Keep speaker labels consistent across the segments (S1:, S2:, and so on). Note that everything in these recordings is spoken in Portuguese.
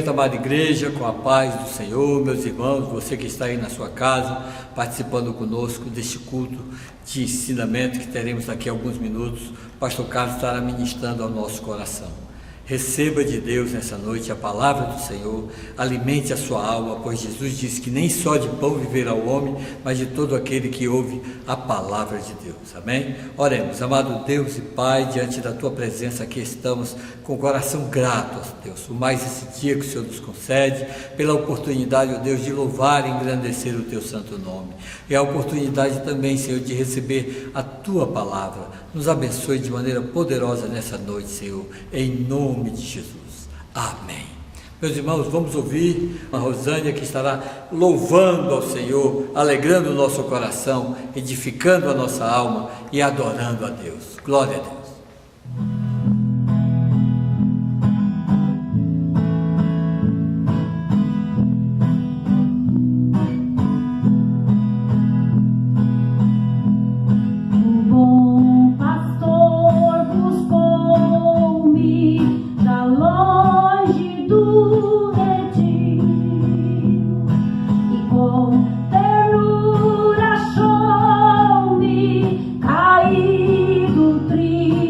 S1: Cumprimento a amada igreja com a paz do Senhor, meus irmãos, você que está aí na sua casa, participando conosco deste culto de ensinamento que teremos daqui a alguns minutos. O pastor Carlos estará ministrando ao nosso coração. Receba de Deus nessa noite a palavra do Senhor, alimente a sua alma, pois Jesus disse que nem só de pão viverá o homem, mas de todo aquele que ouve a palavra de Deus. Amém? Oremos. Amado Deus e Pai, diante da Tua presença aqui estamos com o coração grato, ó Deus, por mais esse dia que o Senhor nos concede, pela oportunidade, ó Deus, de louvar e engrandecer o Teu santo nome. E a oportunidade também, Senhor, de receber a Tua palavra. Nos abençoe de maneira poderosa nessa noite, Senhor, em nome de Jesus. Amém. Meus irmãos, vamos ouvir a Rosânia que estará louvando ao Senhor, alegrando o nosso coração, edificando a nossa alma e adorando a Deus. Glória a Deus.
S2: Caí do trilho.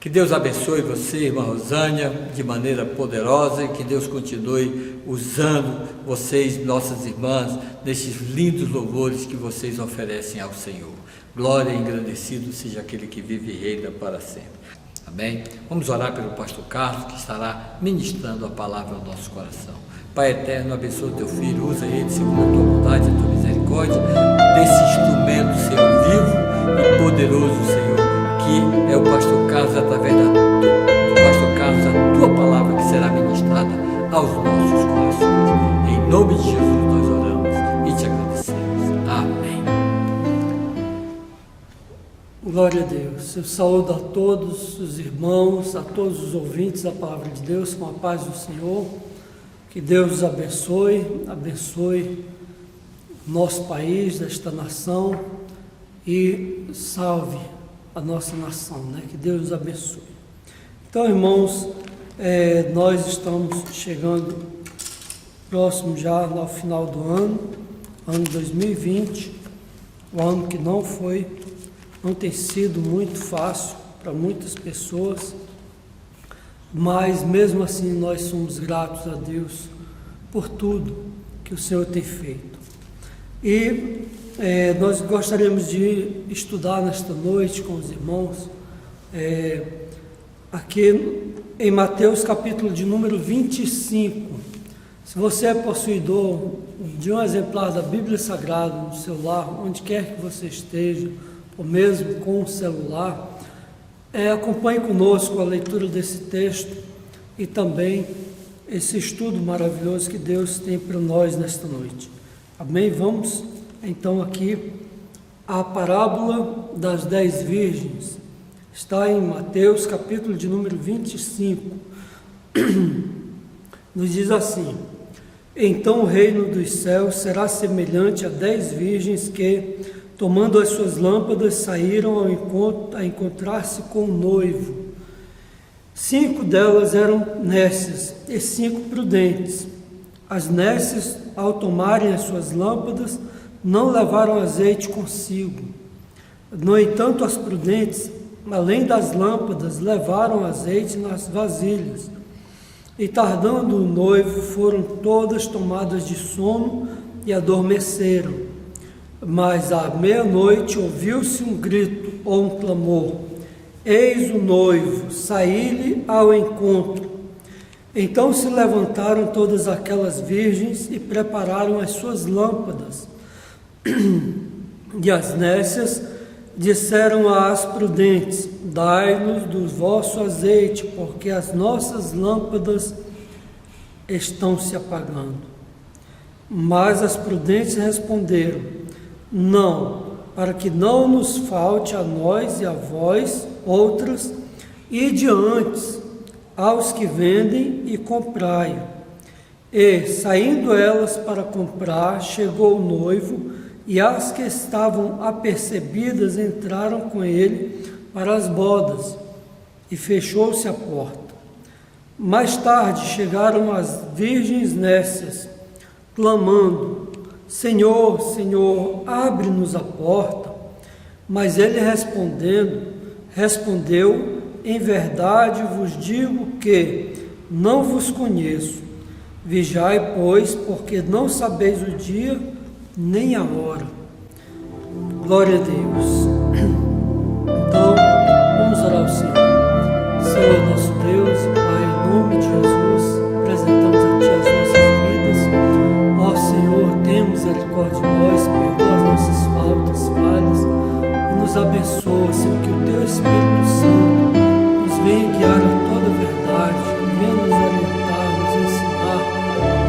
S1: Que Deus abençoe você, irmã Rosânia, de maneira poderosa, e que Deus continue usando vocês, nossas irmãs, nesses lindos louvores que vocês oferecem ao Senhor. Glória e engrandecido seja aquele que vive e reina para sempre. Amém? Vamos orar pelo pastor Carlos, que estará ministrando a palavra ao nosso coração. Pai eterno, abençoa o teu filho, usa ele segundo a tua bondade e a tua misericórdia, desse instrumento, Senhor, vivo e poderoso, Senhor, que é o pastor Carlos, através do pastor Carlos, a tua palavra que será ministrada aos nossos corações. Em nome de Jesus nós oramos e te agradecemos. Amém.
S2: Glória a Deus. Eu saúdo a todos os irmãos, a todos os ouvintes da palavra de Deus, com a paz do Senhor. Que Deus os abençoe nosso país, esta nação, e salve a nossa nação, né? Que Deus os abençoe. Então, irmãos, nós estamos chegando próximo já ao final do ano 2020, o ano que não tem sido muito fácil para muitas pessoas, mas mesmo assim nós somos gratos a Deus por tudo que o Senhor tem feito. E nós gostaríamos de estudar nesta noite com os irmãos, aqui em Mateus capítulo de número 25. Se você é possuidor de um exemplar da Bíblia Sagrada no seu lar, onde quer que você esteja, ou mesmo com o celular, acompanhe conosco a leitura desse texto e também esse estudo maravilhoso que Deus tem para nós nesta noite. Amém? Vamos então aqui à parábola das 10 virgens. Está em Mateus capítulo de número 25. Nos diz assim: então o reino dos céus será semelhante a 10 virgens que, tomando as suas lâmpadas, saíram a encontrar-se com o noivo. 5 delas eram nécias e 5 prudentes. As nécias, ao tomarem as suas lâmpadas, não levaram azeite consigo. No entanto, as prudentes, além das lâmpadas, levaram azeite nas vasilhas. E tardando o noivo, foram todas tomadas de sono e adormeceram. Mas à meia-noite ouviu-se um grito ou um clamor: eis o noivo, saí-lhe ao encontro. Então se levantaram todas aquelas virgens e prepararam as suas lâmpadas. E as nécias disseram às prudentes: dai-nos do vosso azeite, porque as nossas lâmpadas estão se apagando. Mas as prudentes responderam: não, para que não nos falte a nós e a vós outras, ide antes aos que vendem e comprai. E, saindo elas para comprar, chegou o noivo, e as que estavam apercebidas entraram com ele para as bodas, e fechou-se a porta. Mais tarde chegaram as virgens nécias, clamando: Senhor, Senhor, abre-nos a porta. Mas ele respondeu: em verdade vos digo que não vos conheço. Vigiai, pois, porque não sabeis o dia nem a hora. Glória a Deus. Então, vamos orar ao Senhor. Senhor nosso Deus, Pai, em nome de Jesus, apresentamos a Ti as nossas vidas. Ó Senhor, tem misericórdia de nós, perdoa as nossas faltas, falhas, e nos abençoa, Senhor, que o Teu Espírito Santo nos venha guiar a toda a verdade, venha nos orientar, nos ensinar,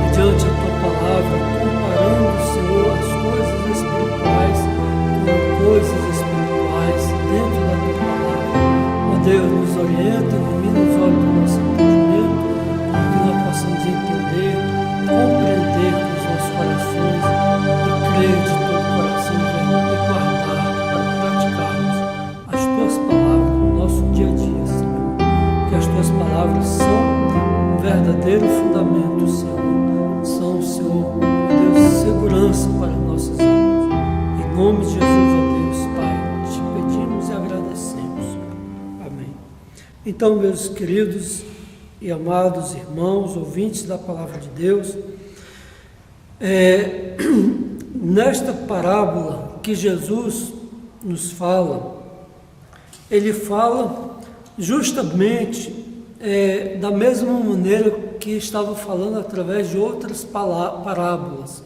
S2: mediante a Tua palavra, comparando, Senhor, as coisas espirituais com coisas espirituais dentro da Tua palavra. Ó Deus, nos orienta, ilumina os olhos do nosso entendimento, para que nós possamos entender, compreender com os nossos corações e crer de todo o coração e guardar para praticarmos as Tuas palavras no nosso dia a dia, Senhor. Que as Tuas palavras são um verdadeiro fundamento, Senhor. São, Senhor, Deus, segurança para nossas almas. Em nome de Jesus, ó Deus, Pai, te pedimos e agradecemos. Amém. Então, meus queridos e amados irmãos, ouvintes da Palavra de Deus, nesta parábola que Jesus nos fala, ele fala justamente da mesma maneira que estava falando através de outras parábolas.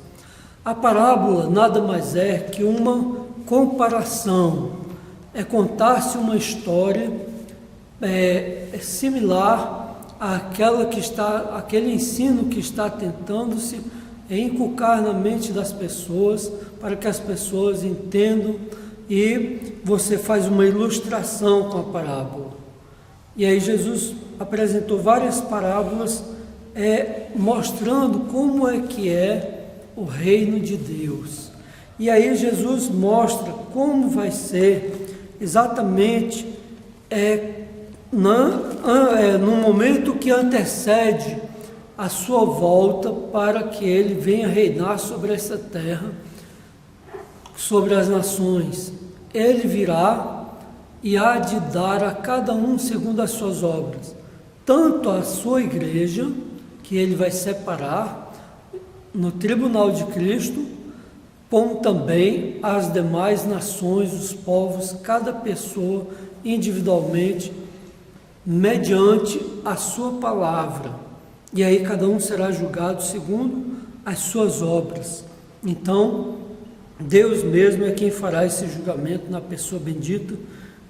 S2: A parábola nada mais é que uma comparação, contar-se uma história similar àquele ensino que está tentando-se inculcar na mente das pessoas, para que as pessoas entendam, e você faz uma ilustração com a parábola. E aí Jesus apresentou várias parábolas mostrando como é que é o reino de Deus. E aí Jesus mostra como vai ser exatamente no momento que antecede a sua volta, para que ele venha reinar sobre essa terra, sobre as nações. Ele virá e há de dar a cada um segundo as suas obras, tanto a sua igreja, que ele vai separar no tribunal de Cristo, como também as demais nações, os povos, cada pessoa individualmente, mediante a sua palavra. E aí cada um será julgado segundo as suas obras. Então, Deus mesmo é quem fará esse julgamento na pessoa bendita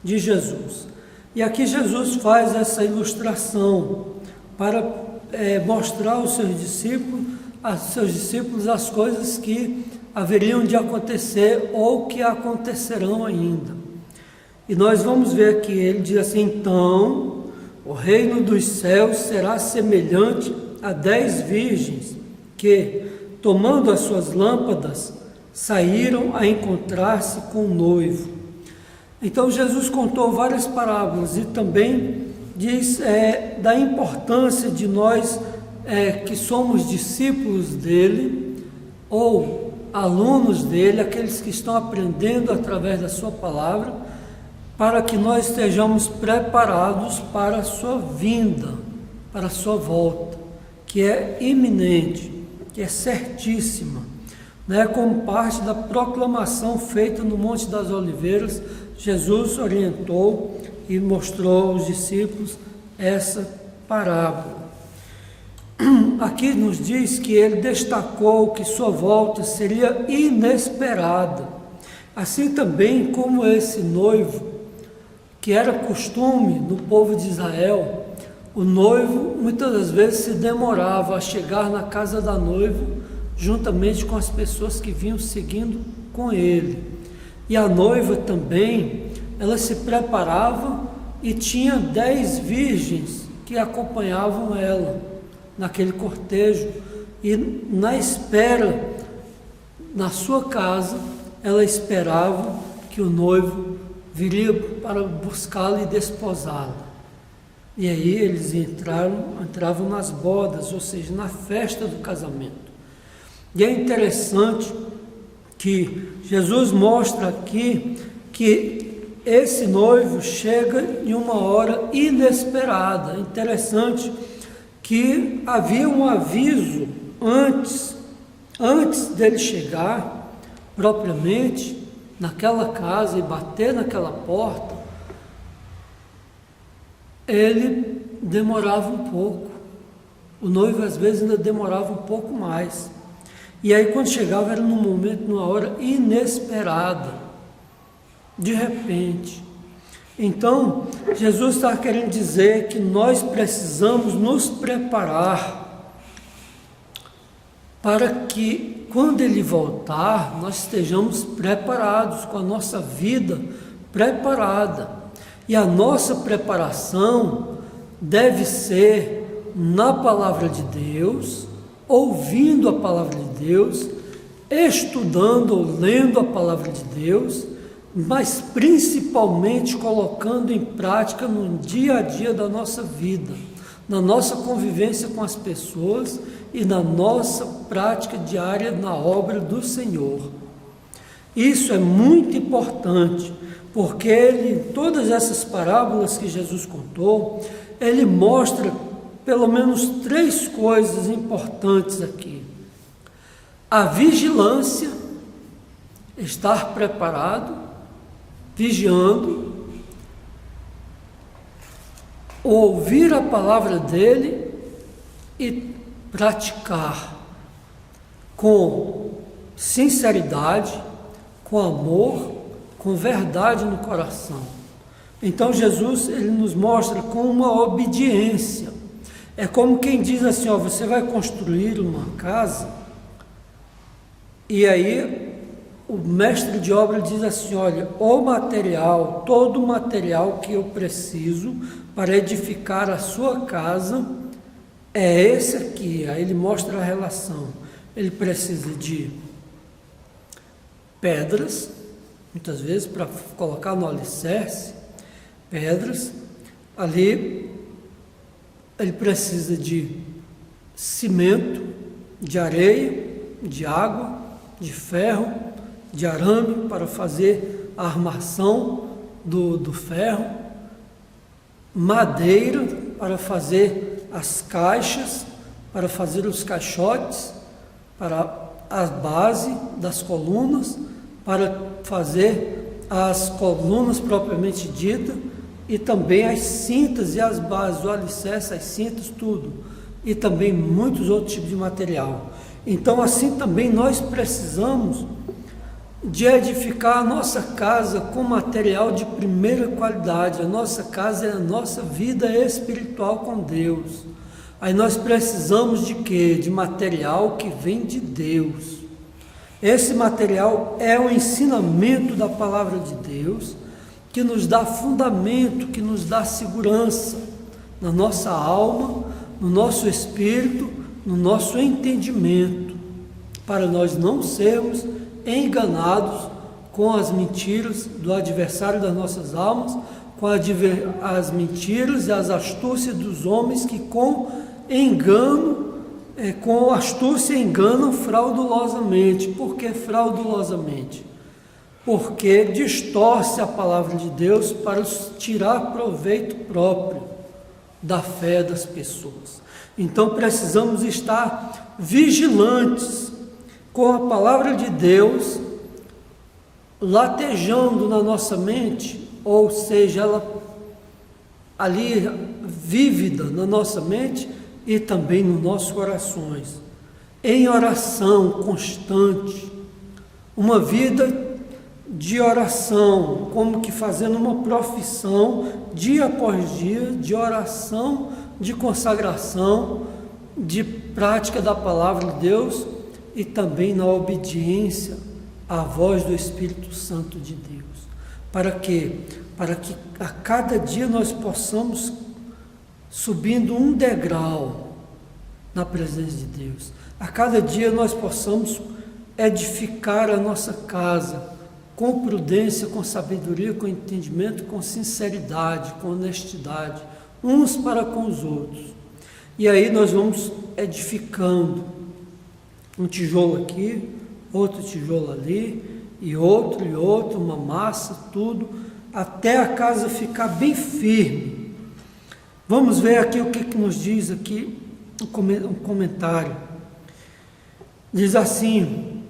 S2: de Jesus. E aqui Jesus faz essa ilustração para mostrar aos seus discípulos as coisas que haveriam de acontecer ou que acontecerão ainda. E nós vamos ver aqui, ele diz assim: então, o reino dos céus será semelhante a 10 virgens que, tomando as suas lâmpadas, saíram a encontrar-se com o noivo. Então Jesus contou várias parábolas e também diz da importância de nós que somos discípulos dele ou alunos dele, aqueles que estão aprendendo através da sua palavra, para que nós estejamos preparados para a sua vinda, para a sua volta, que é iminente, que é certíssima, como parte da proclamação feita no Monte das Oliveiras. Jesus orientou e mostrou aos discípulos essa parábola. Aqui nos diz que ele destacou que sua volta seria inesperada, assim também como esse noivo, que era costume no povo de Israel. O noivo muitas das vezes se demorava a chegar na casa da noiva, juntamente com as pessoas que vinham seguindo com ele. E a noiva também, ela se preparava e tinha 10 virgens que acompanhavam ela naquele cortejo, e na espera, na sua casa, ela esperava que o noivo viria para buscá-la e desposá-la. E aí eles entravam nas bodas, ou seja, na festa do casamento. E é interessante que Jesus mostra aqui que esse noivo chega em uma hora inesperada. É interessante que havia um aviso antes dele chegar propriamente naquela casa e bater naquela porta. Ele demorava um pouco. O noivo às vezes ainda demorava um pouco mais. E aí quando chegava era num momento, numa hora inesperada, de repente. Então, Jesus está querendo dizer que nós precisamos nos preparar para que quando Ele voltar, nós estejamos preparados, com a nossa vida preparada. E a nossa preparação deve ser na Palavra de Deus, ouvindo a Palavra de Deus, estudando ou lendo a Palavra de Deus, mas principalmente colocando em prática no dia a dia da nossa vida, na nossa convivência com as pessoas e na nossa prática diária na obra do Senhor. Isso é muito importante, porque todas essas parábolas que Jesus contou, ele mostra pelo menos 3 coisas importantes aqui. A vigilância, estar preparado, vigiando, ouvir a palavra dele e praticar com sinceridade, com amor, com verdade no coração. Então Jesus, ele nos mostra com uma obediência. É como quem diz assim, ó, você vai construir uma casa, e aí o mestre de obra diz assim, olha, o material, todo o material que eu preciso para edificar a sua casa é esse aqui. Aí ele mostra a relação. Ele precisa de pedras, muitas vezes para colocar no alicerce, pedras. Ali ele precisa de cimento, de areia, de água, de ferro, de arame para fazer a armação do ferro, madeira para fazer as caixas, para fazer os caixotes, para a base das colunas, para fazer as colunas propriamente ditas, e também as cintas e as bases, o alicerce, as cintas, tudo, e também muitos outros tipos de material. Então, assim também nós precisamos de edificar a nossa casa com material de primeira qualidade. A nossa casa é a nossa vida espiritual com Deus. Aí nós precisamos de quê? De material que vem de Deus. Esse material é o ensinamento da palavra de Deus, que nos dá fundamento, que nos dá segurança na nossa alma, no nosso espírito, no nosso entendimento, para nós não sermos enganados com as mentiras do adversário das nossas almas, com as mentiras e as astúcias dos homens que com engano, com astúcia enganam fraudulosamente. Por que fraudulosamente? Porque distorce a palavra de Deus para tirar proveito próprio da fé das pessoas. Então precisamos estar vigilantes com a palavra de Deus latejando na nossa mente, ou seja, ela ali vívida na nossa mente e também nos nossos corações, em oração constante, uma vida de oração, como que fazendo uma profissão dia após dia, de oração, de consagração, de prática da palavra de Deus e também na obediência à voz do Espírito Santo de Deus. Para quê? Para que a cada dia nós possamos subindo um degrau na presença de Deus. A cada dia nós possamos edificar a nossa casa com prudência, com sabedoria, com entendimento, com sinceridade, com honestidade, uns para com os outros. E aí nós vamos edificando um tijolo aqui, outro tijolo ali, e outro, uma massa, tudo, até a casa ficar bem firme. Vamos ver aqui o que nos diz aqui um comentário. Diz assim,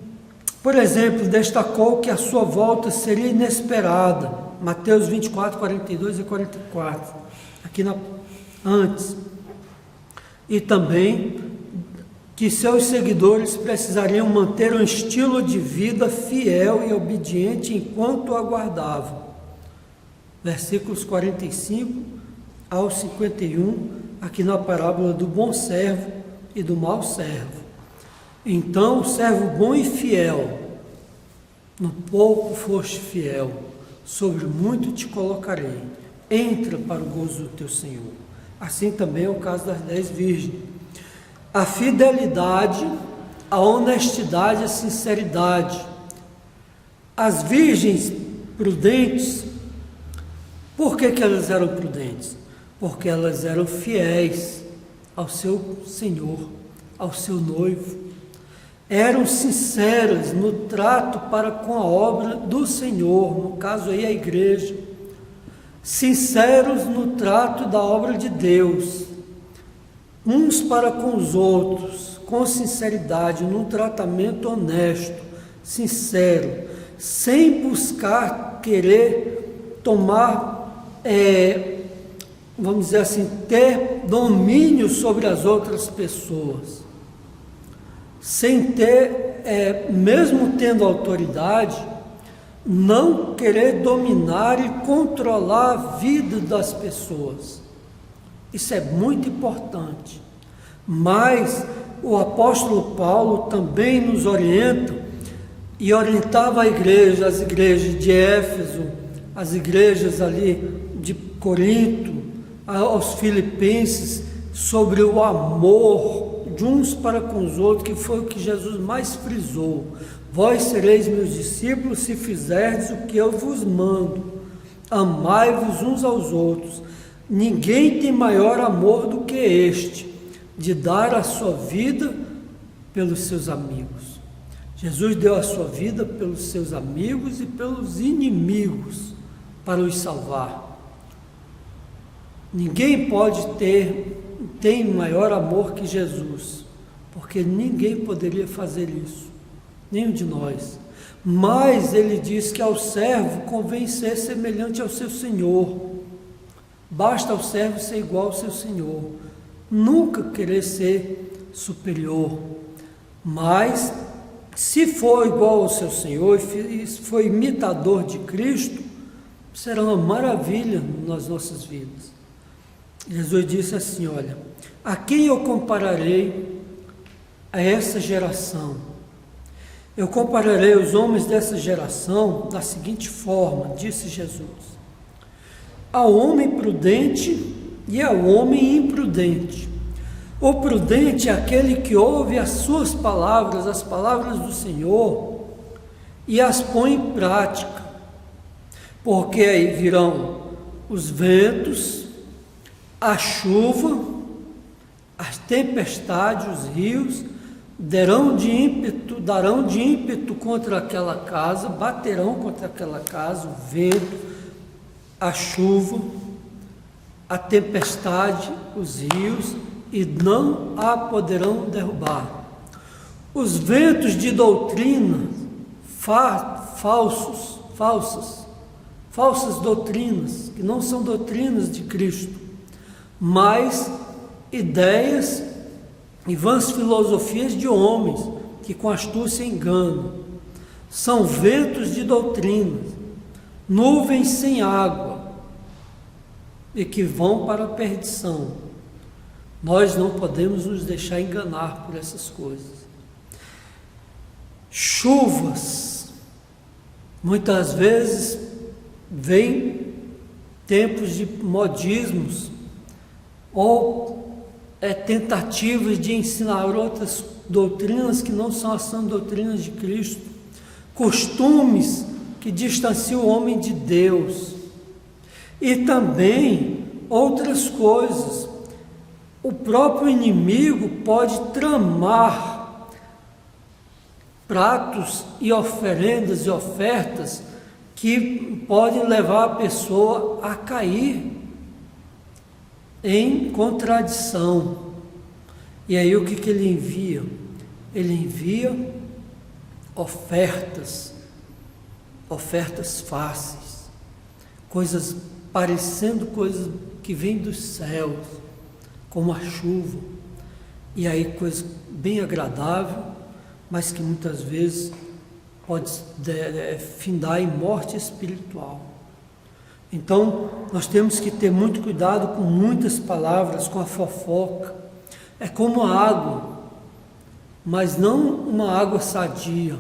S2: por exemplo, destacou que a sua volta seria inesperada. Mateus 24, 42 e 44. Aqui antes. E também que seus seguidores precisariam manter um estilo de vida fiel e obediente enquanto o aguardavam. Versículos 45 ao 51, aqui na parábola do bom servo e do mau servo. Então, o servo bom e fiel, no pouco foste fiel, sobre muito te colocarei, entra para o gozo do teu Senhor. Assim também é o caso das 10 virgens. A fidelidade, a honestidade, a sinceridade. As virgens prudentes, por que elas eram prudentes? Porque elas eram fiéis ao seu Senhor, ao seu noivo. eram sinceras no trato para com a obra do Senhor, no caso aí a igreja, sinceros no trato da obra de Deus, uns para com os outros, com sinceridade, num tratamento honesto, sincero, sem buscar querer tomar, vamos dizer assim, ter domínio sobre as outras pessoas, sem ter, mesmo tendo autoridade, não querer dominar e controlar a vida das pessoas. Isso é muito importante. Mas o apóstolo Paulo também nos orienta e orientava a igreja, as igrejas de Éfeso, as igrejas ali de Corinto, aos filipenses, sobre o amor de uns para com os outros, que foi o que Jesus mais frisou. Vós sereis meus discípulos se fizerdes o que eu vos mando. Amai-vos uns aos outros. Ninguém tem maior amor do que este, de dar a sua vida pelos seus amigos. Jesus deu a sua vida pelos seus amigos e pelos inimigos para os salvar. Ninguém tem maior amor que Jesus, porque ninguém poderia fazer isso, nenhum de nós. Mas ele diz que ao servo convém ser semelhante ao seu senhor. Basta ao servo ser igual ao seu senhor, nunca querer ser superior. Mas se for igual ao seu senhor e for imitador de Cristo, será uma maravilha nas nossas vidas. Jesus disse assim: olha, a quem eu compararei a essa geração? Eu compararei os homens dessa geração da seguinte forma, disse Jesus: ao homem prudente e ao homem imprudente. O prudente é aquele que ouve as suas palavras, as palavras do Senhor, e as põe em prática, porque aí virão os ventos, a chuva, as tempestades, os rios, darão de ímpeto contra aquela casa, baterão contra aquela casa, o vento, a chuva, a tempestade, os rios, e não a poderão derrubar. Os ventos de doutrina, falsas doutrinas, que não são doutrinas de Cristo, mas ideias e vãs filosofias de homens, que com astúcia enganam. São ventos de doutrina, nuvens sem água, e que vão para a perdição. Nós não podemos nos deixar enganar por essas coisas. Chuvas, muitas vezes vem tempos de modismos, ou tentativas de ensinar outras doutrinas que não são as sãs doutrinas de Cristo, costumes que distanciam o homem de Deus, e também outras coisas. O próprio inimigo pode tramar pratos e oferendas e ofertas que podem levar a pessoa a cair em contradição. E aí o que ele envia? Ele envia ofertas fáceis, coisas parecendo coisas que vêm dos céus, como a chuva, e aí coisa bem agradável, mas que muitas vezes pode findar em morte espiritual. Então, nós temos que ter muito cuidado com muitas palavras, com a fofoca. É como a água, mas não uma água sadia.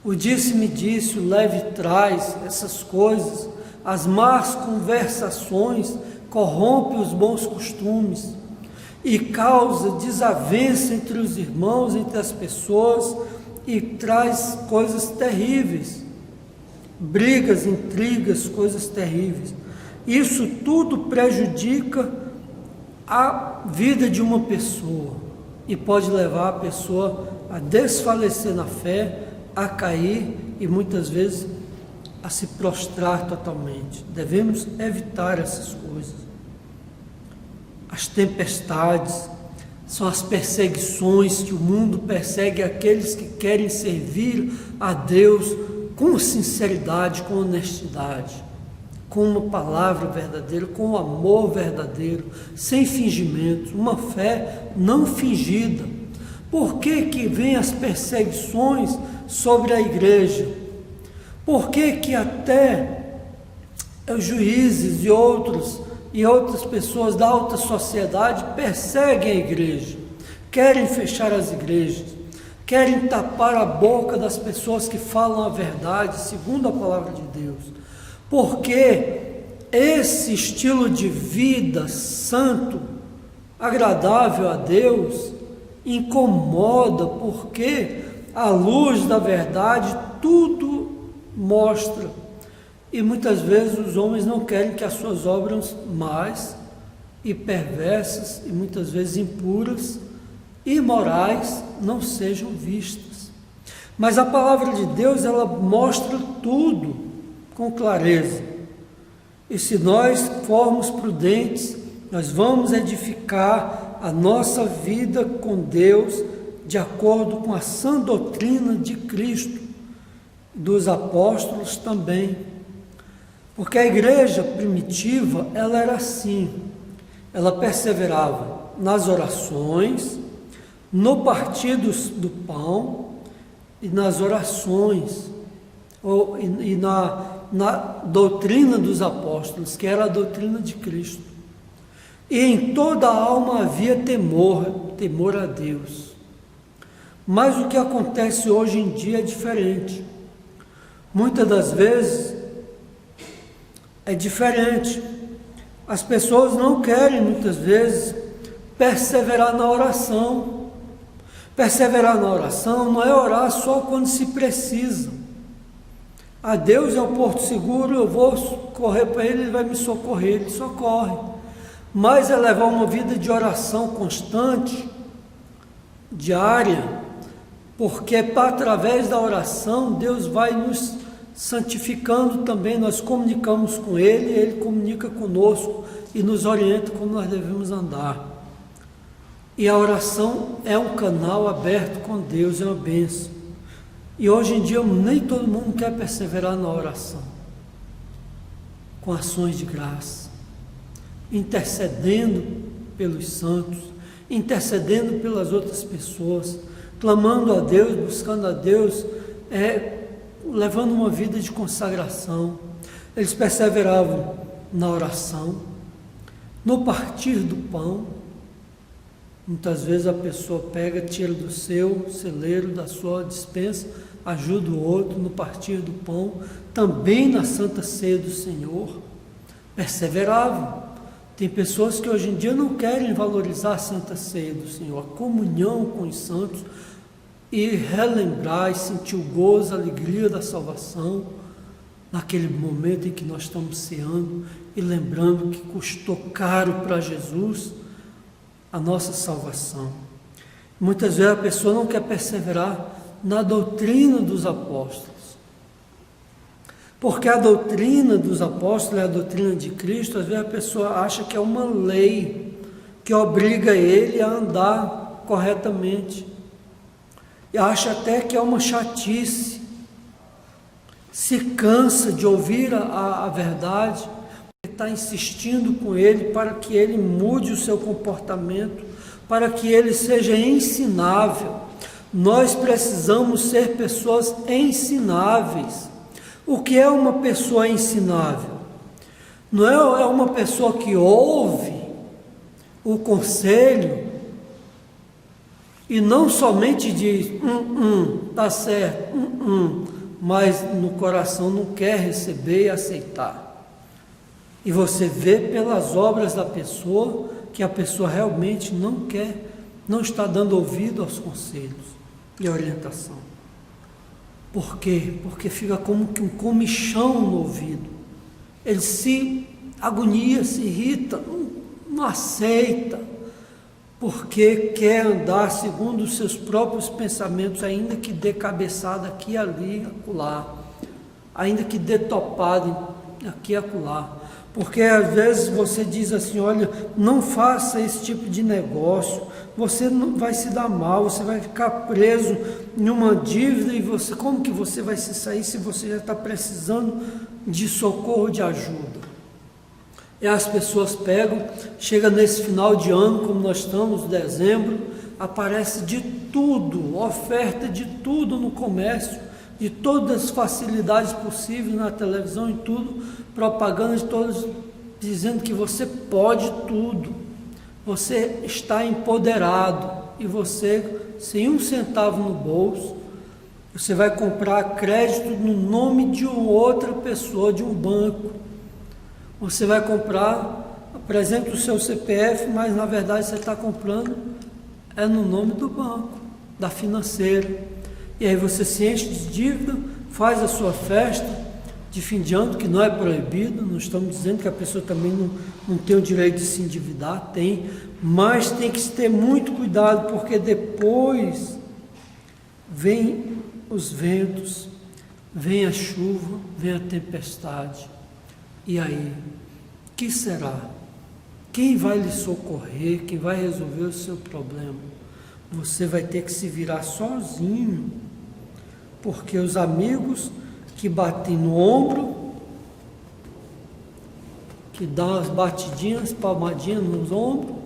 S2: O disse-me disse, o leve traz, essas coisas, as más conversações corrompem os bons costumes e causa desavença entre os irmãos, entre as pessoas, e traz coisas terríveis. Brigas, intrigas, coisas terríveis. Isso tudo prejudica a vida de uma pessoa e pode levar a pessoa a desfalecer na fé, a cair e muitas vezes a se prostrar totalmente. Devemos evitar essas coisas. As tempestades são as perseguições que o mundo persegue aqueles que querem servir a Deus com sinceridade, com honestidade, com uma palavra verdadeira, com um amor verdadeiro, sem fingimento, uma fé não fingida. Por que vem as perseguições sobre a igreja? Por que até os juízes e outras pessoas da alta sociedade perseguem a igreja, querem fechar as igrejas, querem tapar a boca das pessoas que falam a verdade, segundo a palavra de Deus? Porque esse estilo de vida santo, agradável a Deus, incomoda, porque à luz da verdade tudo mostra. E muitas vezes os homens não querem que as suas obras más e perversas, e muitas vezes impuras, imorais, não sejam vistas. Mas a palavra de Deus, ela mostra tudo com clareza. E se nós formos prudentes, nós vamos edificar a nossa vida com Deus de acordo com a sã doutrina de Cristo, dos apóstolos também. Porque a igreja primitiva, ela era assim, ela perseverava nas orações, no partir do pão e nas orações, e na doutrina dos apóstolos, que era a doutrina de Cristo. E em toda a alma havia temor a Deus. Mas o que acontece hoje em dia é diferente. Muitas das vezes é diferente. As pessoas não querem, muitas vezes, perseverar na oração. Perseverar na oração não é orar só quando se precisa. A Deus é um porto seguro, eu vou correr para Ele vai me socorrer, Ele socorre. Mas é levar uma vida de oração constante, diária, porque através da oração Deus vai nos santificando também, nós comunicamos com Ele, Ele comunica conosco e nos orienta como nós devemos andar. E a oração é um canal aberto com Deus, é uma bênção. E hoje em dia nem todo mundo quer perseverar na oração, com ações de graça, intercedendo pelos santos, intercedendo pelas outras pessoas, clamando a Deus, buscando a Deus, levando uma vida de consagração. Eles perseveravam na oração, no partir do pão. Muitas vezes a pessoa pega, tira do seu celeiro, da sua despensa, ajuda o outro no partir do pão, também na Santa Ceia do Senhor, perseveravam. Tem pessoas que hoje em dia não querem valorizar a Santa Ceia do Senhor, a comunhão com os santos, e relembrar e sentir o gozo, a alegria da salvação, naquele momento em que nós estamos ceando e lembrando que custou caro para Jesus a nossa salvação. Muitas vezes a pessoa não quer perseverar na doutrina dos apóstolos, porque a doutrina dos apóstolos é a doutrina de Cristo. Às vezes a pessoa acha que é uma lei que obriga ele a andar corretamente, e acha até que é uma chatice, se cansa de ouvir a verdade, está insistindo com ele para que ele mude o seu comportamento, para que ele seja ensinável. Nós precisamos ser pessoas ensináveis. O que é uma pessoa ensinável? Não é uma pessoa que ouve o conselho e não somente diz, tá certo, mas no coração não quer receber e aceitar. E você vê pelas obras da pessoa que a pessoa realmente não quer, não está dando ouvido aos conselhos e orientação. Por quê? Porque fica como que um comichão no ouvido. Ele se agonia, se irrita, não aceita. porque quer andar segundo os seus próprios pensamentos, ainda que dê cabeçada aqui, ali, acolá, ainda que dê topada aqui e acolá. Porque às vezes você diz assim, olha, não faça esse tipo de negócio, você não vai se dar mal, você vai ficar preso em uma dívida, e você, como que você vai se sair se você já está precisando de socorro, de ajuda? E as pessoas pegam, chega nesse final de ano, como nós estamos, dezembro, aparece de tudo, oferta de tudo no comércio, de todas as facilidades possíveis na televisão e tudo, propaganda de todos, dizendo que você pode tudo, você está empoderado, e você, sem um centavo no bolso, você vai comprar crédito no nome de outra pessoa, de um banco. Você vai comprar, apresenta o seu CPF, mas na verdade você está comprando é no nome do banco, da financeira. E aí você se enche de dívida, faz a sua festa de fim de ano, que não é proibido, não estamos dizendo que a pessoa também não tem o direito de se endividar, tem, mas tem que ter muito cuidado, porque depois vem os ventos, vem a chuva, vem a tempestade. E aí, que será? Quem vai lhe socorrer? Quem vai resolver o seu problema? Você vai ter que se virar sozinho, porque os amigos que batem no ombro, que dão as batidinhas, palmadinhas nos ombros,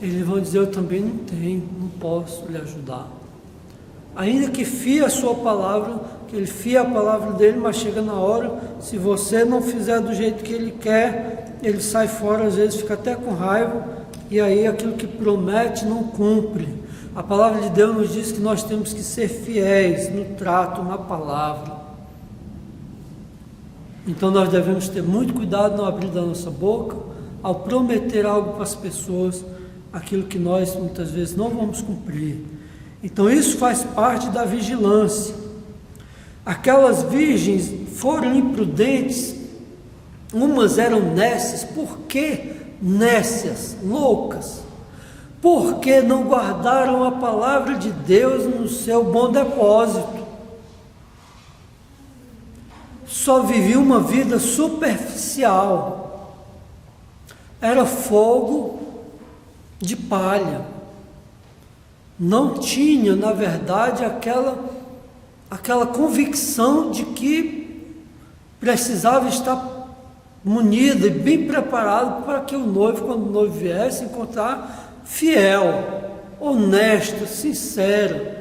S2: eles vão dizer, eu também não tenho, não posso lhe ajudar. Ainda que fie a sua palavra, que ele fia a palavra dele, mas chega na hora, se você não fizer do jeito que ele quer, ele sai fora, às vezes fica até com raiva, e aí aquilo que promete não cumpre. A palavra de Deus nos diz que nós temos que ser fiéis no trato, na palavra. Então nós devemos ter muito cuidado no abrir da nossa boca, ao prometer algo para as pessoas, aquilo que nós muitas vezes não vamos cumprir. Então isso faz parte da vigilância. Aquelas virgens foram imprudentes, umas eram nécias. Por que nécias, loucas? Porque não guardaram a palavra de Deus no seu bom depósito. Só viviam uma vida superficial. Era fogo de palha. Não tinha, na verdade, aquela convicção de que precisava estar munida e bem preparado para que o noivo, quando o noivo viesse, encontrar fiel, honesto, sincero.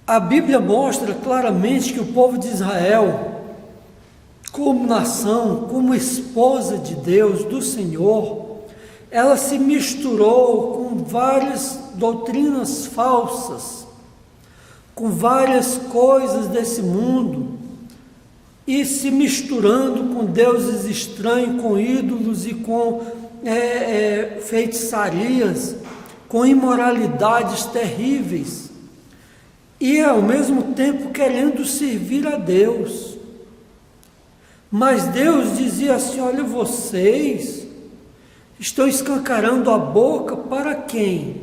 S2: A Bíblia mostra claramente que o povo de Israel, como nação, como esposa de Deus, do Senhor, ela se misturou com várias doutrinas falsas, com várias coisas desse mundo, e se misturando com deuses estranhos, com ídolos e com feitiçarias, com imoralidades terríveis, e ao mesmo tempo querendo servir a Deus. Mas Deus dizia assim, olha, vocês estão escancarando a boca para quem?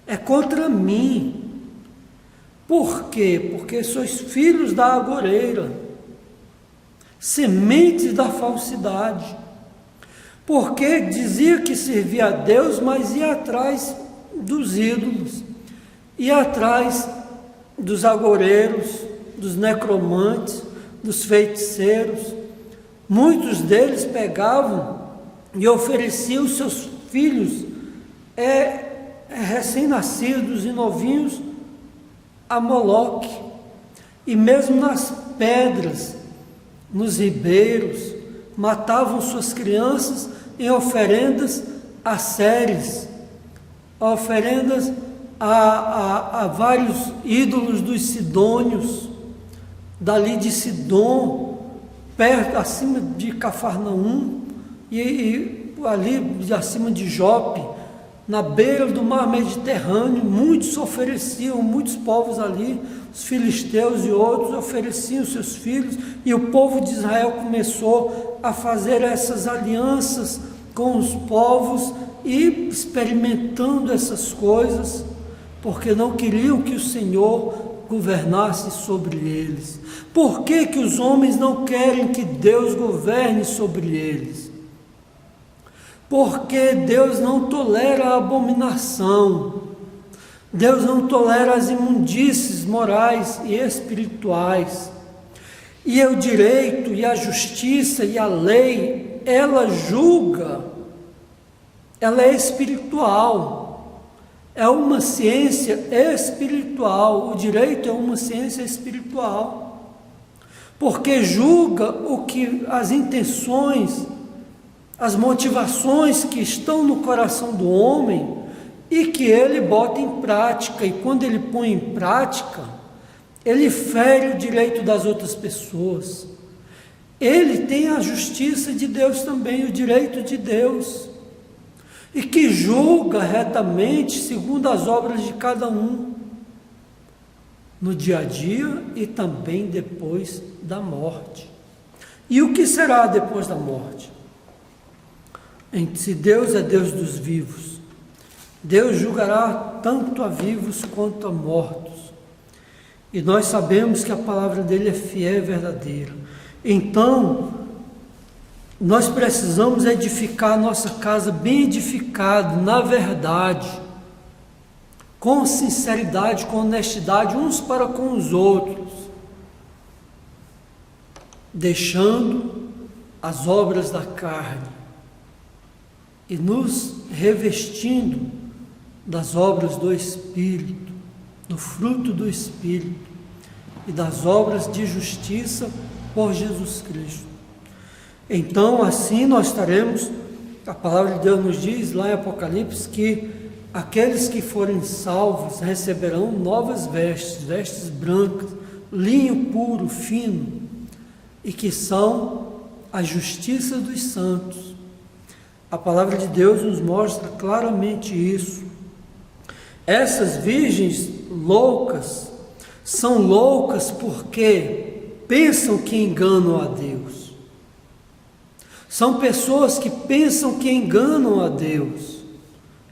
S2: É contra mim. Por quê? Porque sois filhos da agoreira, sementes da falsidade. Porque dizia que servia a Deus, mas ia atrás dos ídolos, ia atrás dos agoreiros, dos necromantes, dos feiticeiros. Muitos deles pegavam e ofereciam seus filhos recém-nascidos e novinhos a Moloque, e mesmo nas pedras, nos ribeiros, matavam suas crianças em oferendas a Ceres, oferendas a vários ídolos dos sidônios, dali de Sidom, perto, acima de Cafarnaum, e ali acima de Jope, na beira do mar Mediterrâneo, muitos ofereciam, muitos povos ali, os filisteus e outros ofereciam seus filhos, e o povo de Israel começou a fazer essas alianças com os povos e experimentando essas coisas, porque não queriam que o Senhor governasse sobre eles. Por que que os homens não querem que Deus governe sobre eles? Porque Deus não tolera a abominação, Deus não tolera as imundícies morais e espirituais. E o direito e a justiça e a lei, ela julga, ela é espiritual, é uma ciência espiritual. O direito é uma ciência espiritual, porque julga o que as intenções, as motivações que estão no coração do homem e que ele bota em prática. E quando ele põe em prática, ele fere o direito das outras pessoas. Ele tem a justiça de Deus também, o direito de Deus, e que julga retamente segundo as obras de cada um, no dia a dia e também depois da morte. E o que será depois da morte? Se Deus é Deus dos vivos, Deus julgará tanto a vivos quanto a mortos. E nós sabemos que a palavra dele é fiel e verdadeira. Então, nós precisamos edificar a nossa casa bem edificada, na verdade, com sinceridade, com honestidade, uns para com os outros, deixando as obras da carne e nos revestindo das obras do Espírito, do fruto do Espírito e das obras de justiça por Jesus Cristo. Então, assim nós estaremos, a palavra de Deus nos diz lá em Apocalipse que aqueles que forem salvos receberão novas vestes, vestes brancas, linho puro, fino, e que são a justiça dos santos. A palavra de Deus nos mostra claramente isso. Essas virgens loucas são loucas porque pensam que enganam a Deus. São pessoas que pensam que enganam a Deus,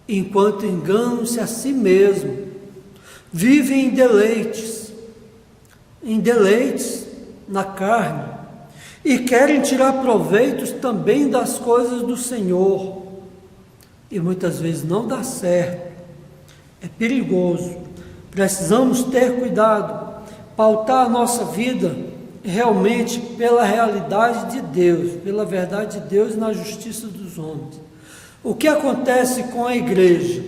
S2: enquanto enganam-se a si mesmos. Vivem em deleites na carne, e querem tirar proveitos também das coisas do Senhor. E muitas vezes não dá certo. É perigoso. Precisamos ter cuidado, pautar a nossa vida realmente pela realidade de Deus, pela verdade de Deus na justiça dos homens. O que acontece com a igreja?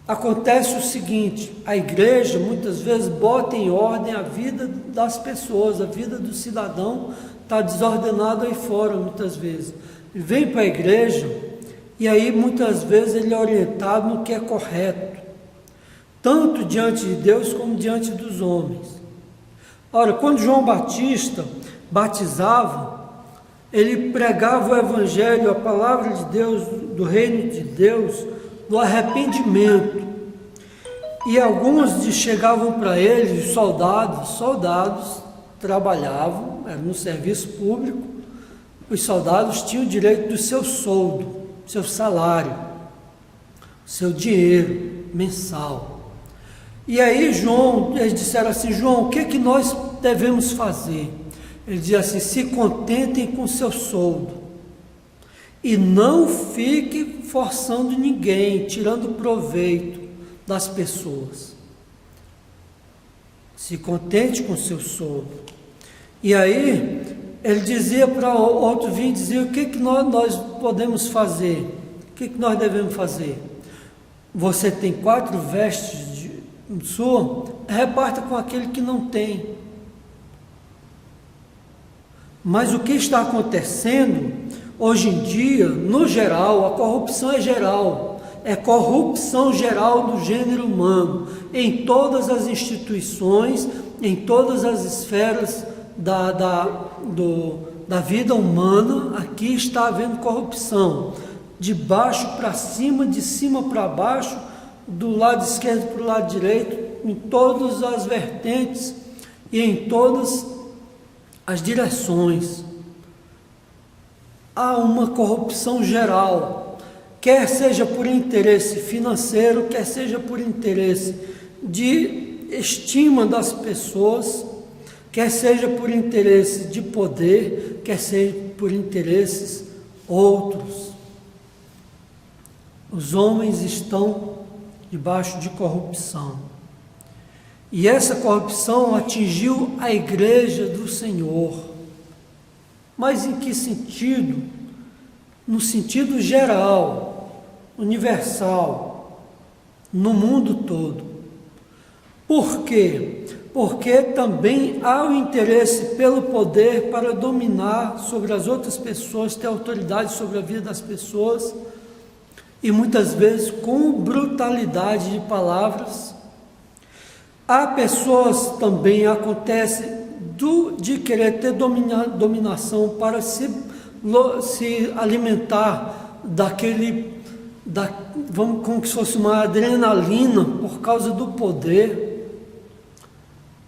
S2: Acontece o seguinte: a igreja muitas vezes bota em ordem a vida das pessoas, a vida do cidadão está desordenado aí fora muitas vezes. Ele vem para a igreja e aí muitas vezes ele é orientado no que é correto, tanto diante de Deus como diante dos homens. Ora, quando João Batista batizava, ele pregava o evangelho, a palavra de Deus, do reino de Deus, do arrependimento. E alguns chegavam para ele, os soldados trabalhavam, era no serviço público, os soldados tinham o direito do seu soldo, seu salário, seu dinheiro mensal. E aí eles disseram assim: João, o que é que nós devemos fazer? Ele dizia assim: se contentem com seu soldo e não fique forçando ninguém, tirando proveito das pessoas. Se contente com seu soldo. E aí ele dizia para outro, vinha dizer: o que que nós podemos fazer? O que que nós devemos fazer? Você tem 4 vestes sua, reparta com aquele que não tem. Mas o que está acontecendo hoje em dia, no geral, a corrupção é geral, é corrupção geral do gênero humano, em todas as instituições, em todas as esferas da vida humana. Aqui está havendo corrupção, de baixo para cima, de cima para baixo, do lado esquerdo para o lado direito, em todas as vertentes e em todas as direções. Há uma corrupção geral, quer seja por interesse financeiro, quer seja por interesse de estima das pessoas, quer seja por interesse de poder, quer seja por interesses outros. Os homens estão debaixo de corrupção. E essa corrupção atingiu a igreja do Senhor. Mas em que sentido? No sentido geral, universal, no mundo todo. Por quê? Porque também há o interesse pelo poder para dominar sobre as outras pessoas, ter autoridade sobre a vida das pessoas, e muitas vezes com brutalidade de palavras. Há pessoas também, acontece de querer ter dominação para se alimentar como se fosse uma adrenalina por causa do poder.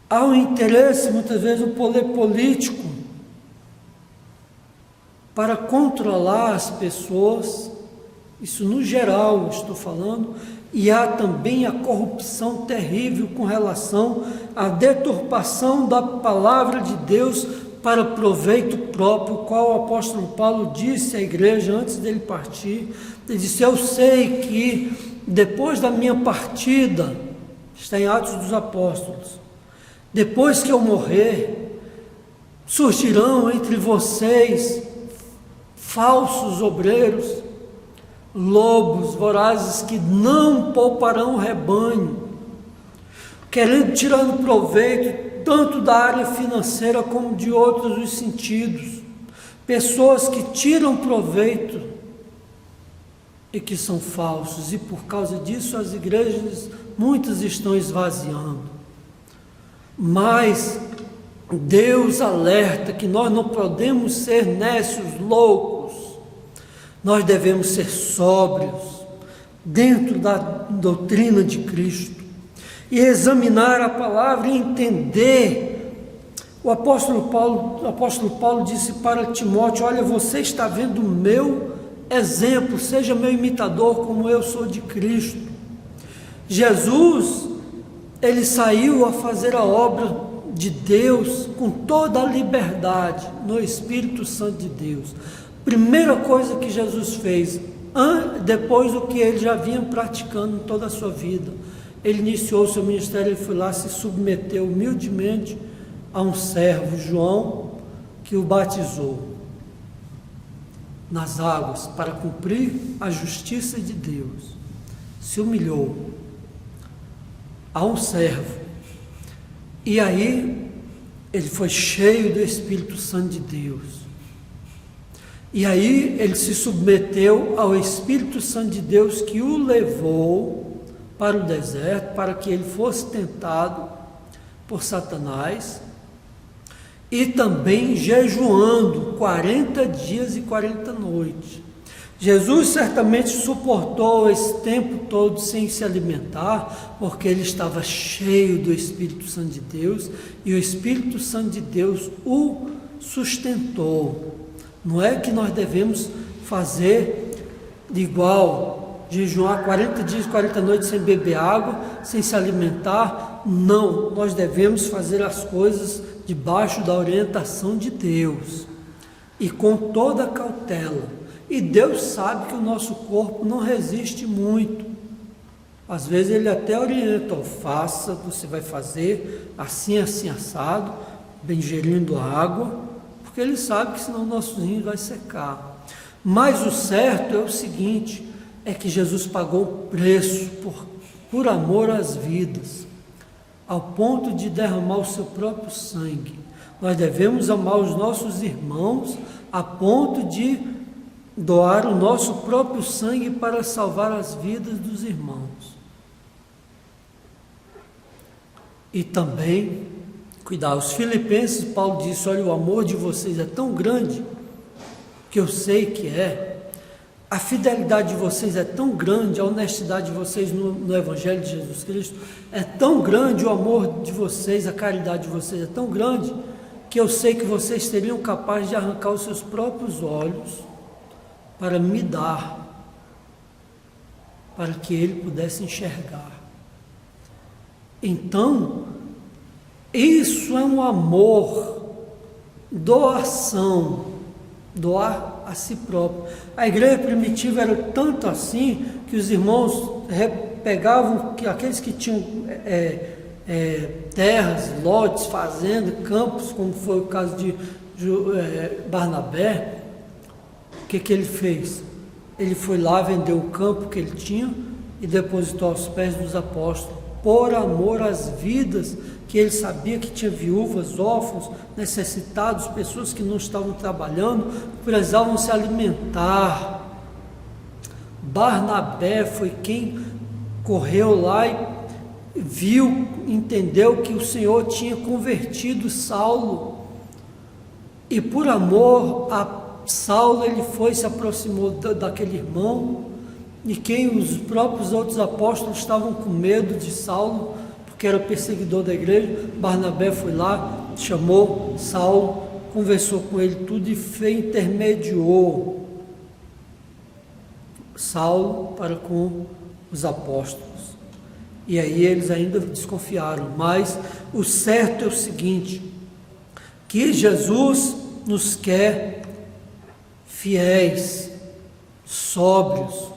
S2: Há um interesse, muitas vezes, o poder político para controlar as pessoas, isso no geral estou falando, e há também a corrupção terrível com relação à deturpação da palavra de Deus para proveito próprio, qual o apóstolo Paulo disse à igreja antes dele partir. Ele disse: eu sei que depois da minha partida, está em Atos dos Apóstolos, depois que eu morrer, surgirão entre vocês falsos obreiros, lobos vorazes que não pouparão o rebanho, tirando proveito tanto da área financeira como de outros os sentidos, pessoas que tiram proveito e que são falsos, e por causa disso as igrejas, muitas estão esvaziando. Mas Deus alerta que nós não podemos ser nécios, loucos, nós devemos ser sóbrios, dentro da doutrina de Cristo, e examinar a palavra e entender. O apóstolo Paulo disse para Timóteo: olha, você está vendo o meu exemplo, seja meu imitador como eu sou de Cristo. Jesus, ele saiu a fazer a obra de Deus com toda a liberdade, no Espírito Santo de Deus. Primeira coisa que Jesus fez, depois do que ele já vinha praticando em toda a sua vida, ele iniciou o seu ministério, ele foi lá, se submeteu humildemente a um servo, João, que o batizou nas águas para cumprir a justiça de Deus. Se humilhou a um servo, e aí ele foi cheio do Espírito Santo de Deus. E aí ele se submeteu ao Espírito Santo de Deus, que o levou para o deserto, para que ele fosse tentado por Satanás, e também jejuando 40 dias e 40 noites. Jesus certamente suportou esse tempo todo sem se alimentar, porque ele estava cheio do Espírito Santo de Deus, e o Espírito Santo de Deus o sustentou. Não é que nós devemos fazer de igual, jejuar 40 dias e 40 noites sem beber água, sem se alimentar. Não, nós devemos fazer as coisas debaixo da orientação de Deus e com toda a cautela. E Deus sabe que o nosso corpo não resiste muito. Às vezes ele até orienta: faça, você vai fazer assim, assim, assado, bem ingerindo água, porque ele sabe que senão o nosso rim vai secar. Mas o certo é o seguinte, é que Jesus pagou o preço por amor às vidas, ao ponto de derramar o seu próprio sangue. Nós devemos amar os nossos irmãos a ponto de doar o nosso próprio sangue para salvar as vidas dos irmãos. E também cuidar. Os Filipenses, Paulo disse: olha, o amor de vocês é tão grande, que eu sei que é, a fidelidade de vocês é tão grande, a honestidade de vocês no Evangelho de Jesus Cristo é tão grande, o amor de vocês, a caridade de vocês é tão grande, que eu sei que vocês seriam capazes de arrancar os seus próprios olhos para me dar, para que ele pudesse enxergar. Então, isso é um amor, doação, doar a si próprio. A igreja primitiva era tanto assim que os irmãos pegavam aqueles que tinham terras, lotes, fazendas, campos, como foi o caso de Barnabé. O que ele fez? Ele foi lá, vendeu o campo que ele tinha e depositou aos pés dos apóstolos, por amor às vidas, que ele sabia que tinha viúvas, órfãos, necessitados, pessoas que não estavam trabalhando, precisavam se alimentar. Barnabé foi quem correu lá e viu, entendeu que o Senhor tinha convertido Saulo, e por amor a Saulo ele foi, se aproximou daquele irmão, e quem os próprios outros apóstolos estavam com medo de Saulo, porque era perseguidor da igreja. Barnabé foi lá, chamou Saulo, conversou com ele tudo e intermediou Saulo para com os apóstolos. E aí eles ainda desconfiaram, mas o certo é o seguinte, que Jesus nos quer fiéis, sóbrios,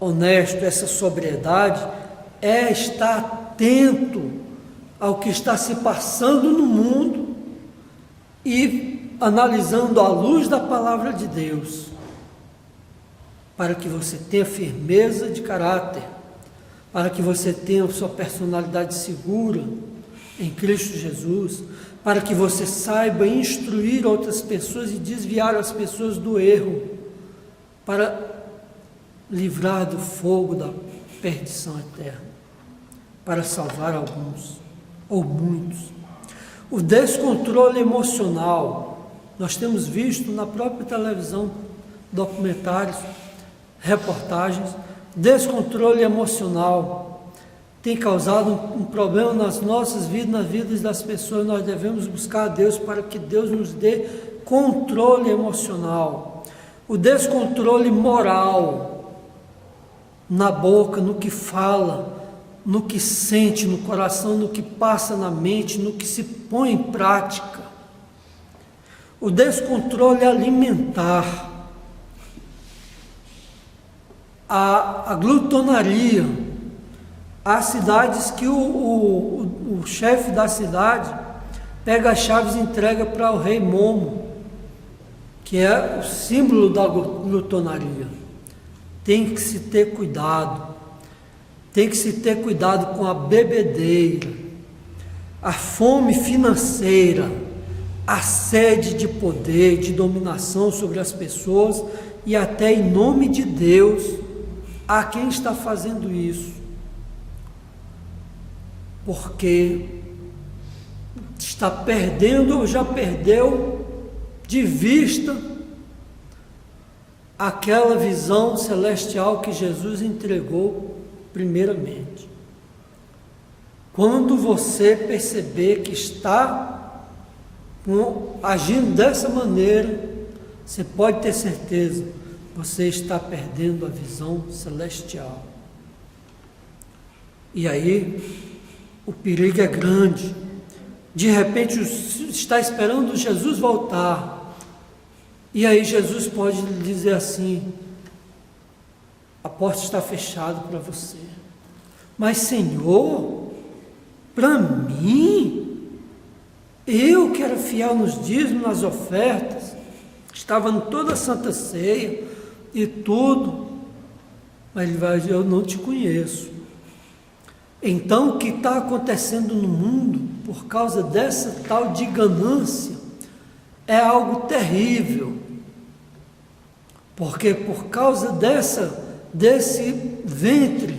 S2: honestos. Essa sobriedade é estar atento ao que está se passando no mundo e analisando à luz da palavra de Deus, para que você tenha firmeza de caráter, para que você tenha sua personalidade segura em Cristo Jesus, para que você saiba instruir outras pessoas e desviar as pessoas do erro, para livrar do fogo da perdição eterna, para salvar alguns ou muitos. O descontrole emocional, nós temos visto na própria televisão documentários, reportagens. Descontrole emocional tem causado um problema nas nossas vidas, nas vidas das pessoas. Nós devemos buscar a Deus para que Deus nos dê controle emocional. O descontrole moral, na boca, no que fala, no que sente no coração, no que passa na mente, no que se põe em prática. O descontrole alimentar, a glutonaria. Há cidades que o chefe da cidade pega as chaves e entrega para o rei Momo, que é o símbolo da glutonaria. Tem que se ter cuidado, tem que se ter cuidado com a bebedeira, a fome financeira, a sede de poder, de dominação sobre as pessoas, e até em nome de Deus, a quem está fazendo isso, porque está perdendo ou já perdeu de vista aquela visão celestial que Jesus entregou primeiramente. Quando você perceber que está agindo dessa maneira, você pode ter certeza, você está perdendo a visão celestial. E aí, o perigo é grande. De repente, está esperando Jesus voltar. E aí Jesus pode lhe dizer assim: a porta está fechada para você. Mas Senhor, para mim, eu que era fiel nos dízimos, nas ofertas, estava em toda a Santa Ceia e tudo, mas ele vai dizer: eu não te conheço. Então, o que está acontecendo no mundo, por causa dessa tal de ganância, é algo terrível, porque por causa desse ventre,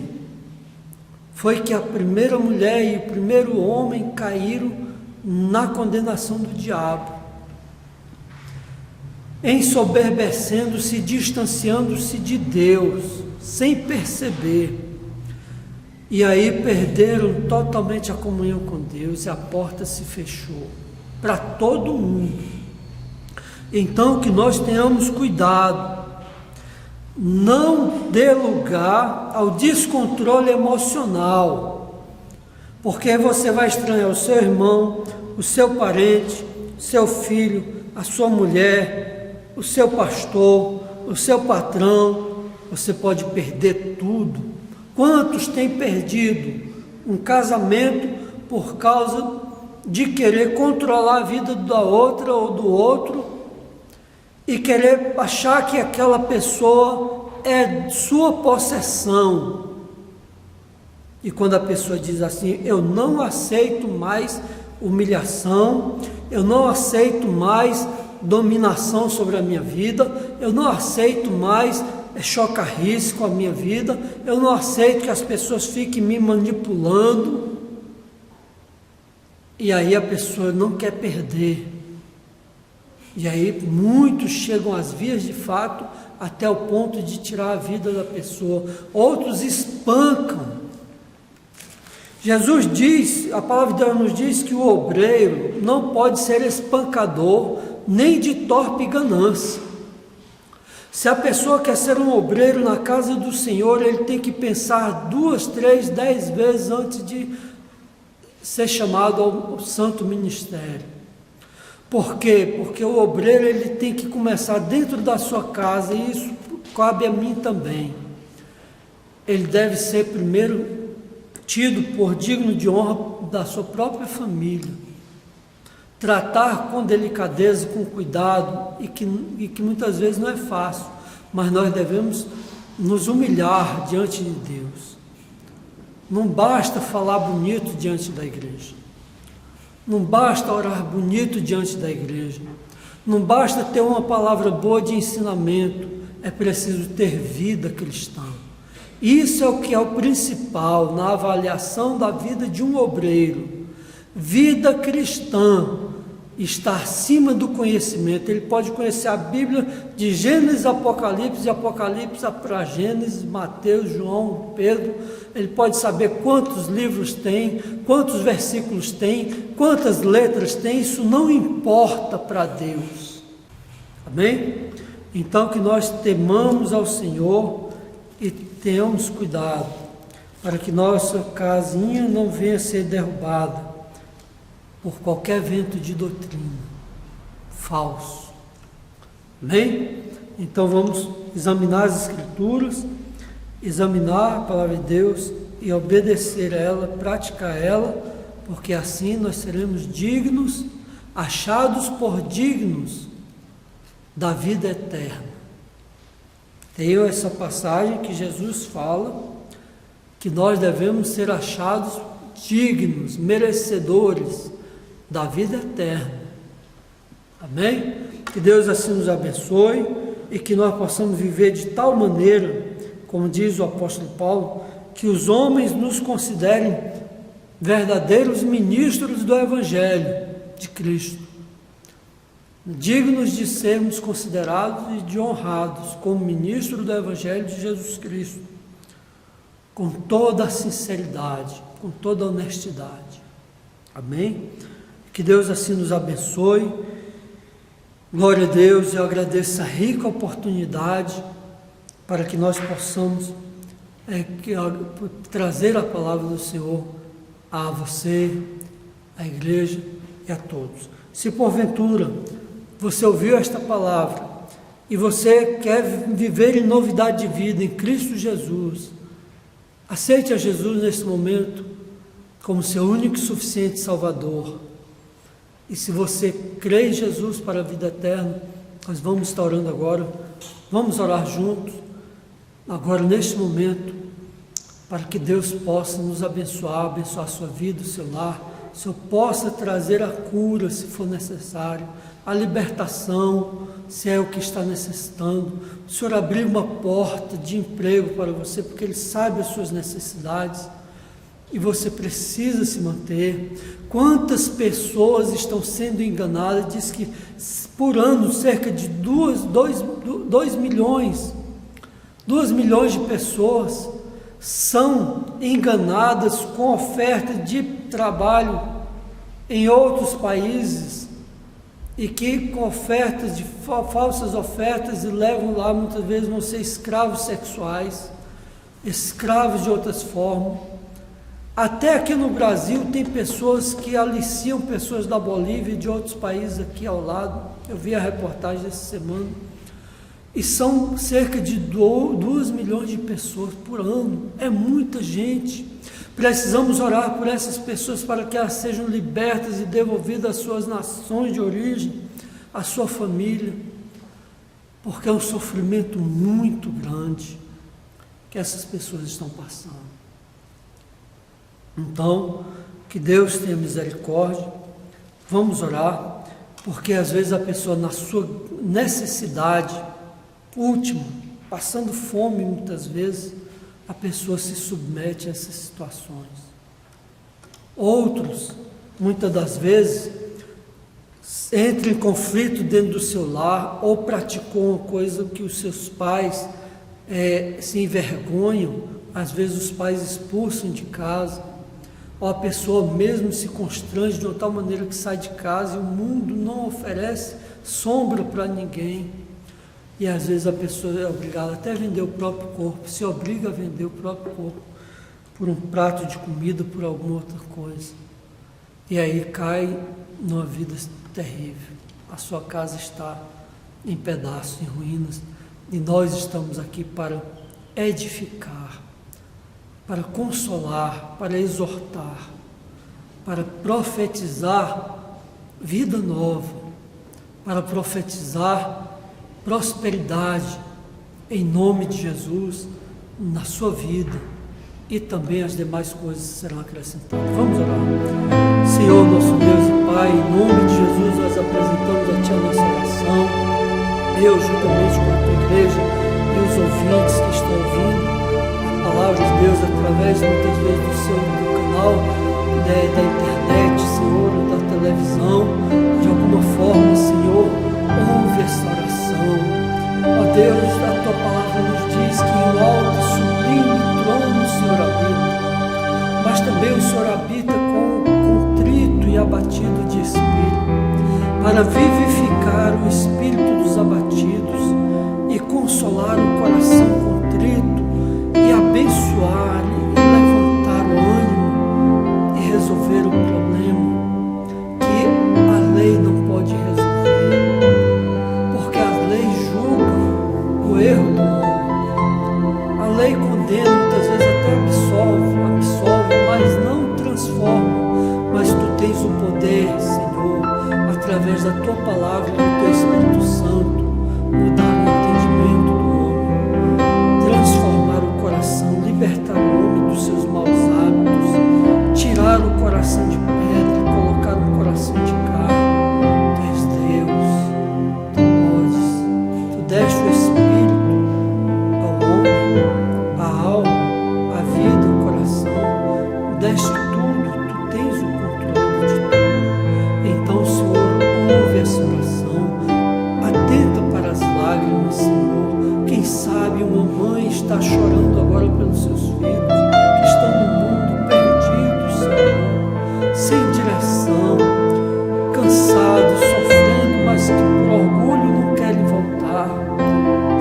S2: foi que a primeira mulher e o primeiro homem caíram na condenação do diabo, ensoberbecendo-se, distanciando-se de Deus, sem perceber. E aí perderam totalmente a comunhão com Deus e a porta se fechou para todo mundo. Então, que nós tenhamos cuidado não dê lugar ao descontrole emocional, porque você vai estranhar o seu irmão, o seu parente, o seu filho, a sua mulher, o seu pastor, o seu patrão. Você pode perder tudo. Quantos têm perdido um casamento por causa de querer controlar a vida da outra ou do outro e querer achar que aquela pessoa é sua possessão? E quando a pessoa diz assim: eu não aceito mais humilhação, eu não aceito mais dominação sobre a minha vida, eu não aceito mais chocarrice com a minha vida, eu não aceito que as pessoas fiquem me manipulando. E aí a pessoa não quer perder. E aí muitos chegam às vias de fato até o ponto de tirar a vida da pessoa. Outros espancam. Jesus diz, a palavra de Deus nos diz que o obreiro não pode ser espancador, nem de torpe ganância. Se a pessoa quer ser um obreiro na casa do Senhor, ele tem que pensar 2, 3, 10 vezes antes de ser chamado ao santo ministério. Por quê? Porque o obreiro ele tem que começar dentro da sua casa, e isso cabe a mim também. Ele deve ser primeiro tido por digno de honra da sua própria família, tratar com delicadeza, com cuidado, e que muitas vezes não é fácil, mas nós devemos nos humilhar diante de Deus. Não basta falar bonito diante da igreja, não basta orar bonito diante da igreja, não basta ter uma palavra boa de ensinamento, é preciso ter vida cristã. Isso é o que é o principal na avaliação da vida de um obreiro. Vida cristã está acima do conhecimento. Ele pode conhecer a Bíblia de Gênesis a Apocalipse, de Apocalipse para Gênesis, Mateus, João, Pedro. Ele pode saber quantos livros tem, quantos versículos tem, quantas letras tem. Isso não importa para Deus. Amém? Então que nós temamos ao Senhor e tenhamos cuidado para que nossa casinha não venha a ser derrubada por qualquer vento de doutrina falso. Amém? Então vamos examinar as Escrituras, examinar a palavra de Deus e obedecer a ela, praticar ela, porque assim nós seremos dignos, achados por dignos da vida eterna. Tem essa passagem que Jesus fala que nós devemos ser achados dignos, merecedores da vida eterna. Amém? Que Deus assim nos abençoe e que nós possamos viver de tal maneira, como diz o apóstolo Paulo, que os homens nos considerem verdadeiros ministros do Evangelho de Cristo, dignos de sermos considerados e de honrados como ministro do Evangelho de Jesus Cristo, com toda a sinceridade, com toda a honestidade. Amém? Que Deus assim nos abençoe. Glória a Deus, eu agradeço a rica oportunidade para que nós possamos trazer a palavra do Senhor a você, à igreja e a todos. Se porventura você ouviu esta palavra e você quer viver em novidade de vida em Cristo Jesus, aceite a Jesus nesse momento como seu único e suficiente Salvador. E se você crê em Jesus para a vida eterna, nós vamos estar orando agora, vamos orar juntos, agora neste momento, para que Deus possa nos abençoar, abençoar a sua vida, o seu lar, o Senhor possa trazer a cura, se for necessário, a libertação, se é o que está necessitando, o Senhor abrir uma porta de emprego para você, porque Ele sabe as suas necessidades, e você precisa se manter. Quantas pessoas estão sendo enganadas? Diz que por ano cerca de 2 milhões de pessoas são enganadas com oferta de trabalho em outros países, e que com ofertas, falsas ofertas, e levam lá, muitas vezes vão ser escravos sexuais, escravos de outras formas. Até aqui no Brasil tem pessoas que aliciam pessoas da Bolívia e de outros países aqui ao lado. Eu vi a reportagem essa semana. E são cerca de 2 milhões de pessoas por ano. É muita gente. Precisamos orar por essas pessoas para que elas sejam libertas e devolvidas às suas nações de origem, à sua família, porque é um sofrimento muito grande que essas pessoas estão passando. Então, que Deus tenha misericórdia, vamos orar, porque às vezes a pessoa na sua necessidade última, passando fome muitas vezes, a pessoa se submete a essas situações. Outros, muitas das vezes, entram em conflito dentro do seu lar ou praticou uma coisa que os seus pais se envergonham, às vezes os pais expulsam de casa, ou a pessoa mesmo se constrange de uma tal maneira que sai de casa e o mundo não oferece sombra para ninguém. E às vezes a pessoa é obrigada até a vender o próprio corpo, se obriga a vender o próprio corpo por um prato de comida, por alguma outra coisa. E aí cai numa vida terrível. A sua casa está em pedaços, em ruínas, e nós estamos aqui para edificar, para consolar, para exortar, para profetizar vida nova, para profetizar prosperidade em nome de Jesus na sua vida, e também as demais coisas serão acrescentadas. Vamos orar. Senhor, nosso Deus e Pai, em nome de Jesus nós apresentamos a Ti a nossa oração, eu juntamente com a Tua igreja e os ouvintes que estão ouvindo a palavra de Deus através muitas vezes do canal da internet, Senhor, da televisão, de alguma forma, Senhor, ouve essa oração. Ó Deus, a Tua palavra nos diz que em alto e sublime trono o Senhor habita, mas também o Senhor habita com contrito e abatido de espírito, para vivificar o espírito dos abatidos e consolar o coração contrito e abençoar e levantar o ânimo e resolver o problema que a lei não pode resolver. O erro do homem. A lei condena, muitas vezes até absolve, mas não transforma. Mas Tu tens o poder, Senhor, através da Tua palavra e do Teu Espírito Santo, mudar o entendimento do homem, transformar o coração, libertar o homem dos seus maus hábitos, tirar o coração de pedra e colocar um coração de carne. Tu és Deus, Tu podes, Tu deste o Espírito deste tudo, Tu tens o controle de tudo. Então, Senhor, ouve essa oração, atenta para as lágrimas, Senhor. Quem sabe uma mãe está chorando agora pelos seus filhos, que estão no mundo perdidos, Senhor, sem direção, cansados, sofrendo, mas que por orgulho não querem voltar.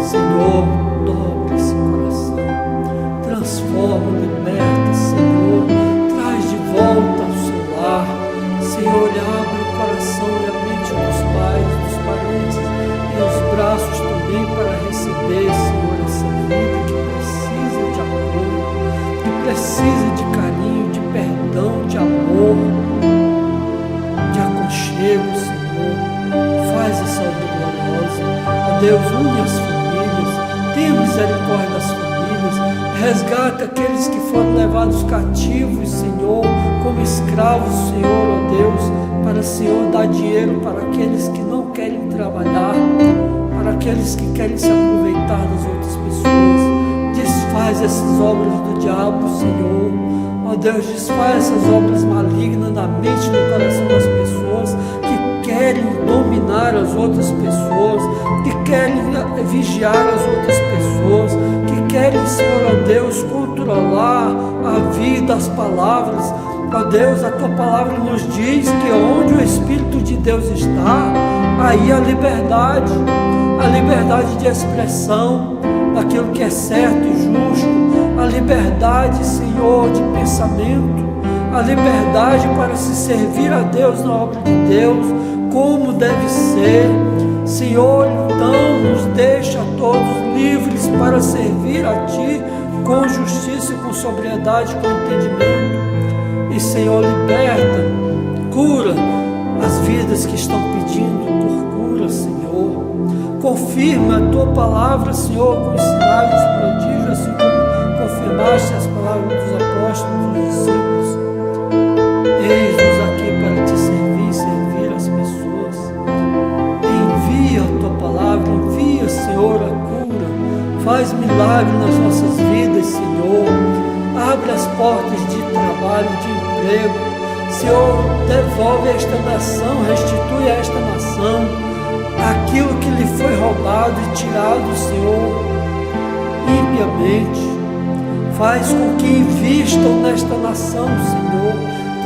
S2: Senhor, dobra esse coração, transforma, liberta, Senhor, volta ao seu lar, Senhor, abre o coração e a mente dos pais, dos parentes e os braços também para receber, Senhor, essa vida que precisa de apoio, que precisa de carinho, de perdão, de amor, de aconchego, Senhor. Faz essa obra gloriosa. Ó Deus, une as famílias, tenha misericórdia das famílias, resgata aqueles que foram levados cativos, Senhor, como escravos, Senhor, ó Deus, para, Senhor, dar dinheiro para aqueles que não querem trabalhar, para aqueles que querem se aproveitar das outras pessoas. Desfaz essas obras do diabo, Senhor. Ó Deus, desfaz essas obras malignas na mente e no coração das pessoas que querem dominar as outras pessoas, que querem vigiar as outras pessoas, que querem, Senhor, ó Deus, controlar a vida, as palavras. Ó Deus, a Tua palavra nos diz que onde o Espírito de Deus está, aí a liberdade de expressão daquilo que é certo e justo, a liberdade, Senhor, de pensamento, a liberdade para se servir a Deus na obra de Deus, como deve ser. Senhor, então nos deixa todos livres para servir a Ti com justiça, com sobriedade, com entendimento. E, Senhor, liberta, cura as vidas que estão pedindo por cura, Senhor. Confirma a Tua palavra, Senhor, com os sinais dos prodígios, assim como confirmaste as palavras dos apóstolos, dos discípulos. Eis-nos aqui para Te servir as pessoas. Envia a Tua palavra, envia, Senhor, a cura. Faz milagre nas nossas vidas, Senhor. Abre as portas de trabalho, de emprego. Senhor, devolve a esta nação, restitui a esta nação aquilo que lhe foi roubado e tirado, Senhor, impiamente. Faz com que invistam nesta nação, Senhor.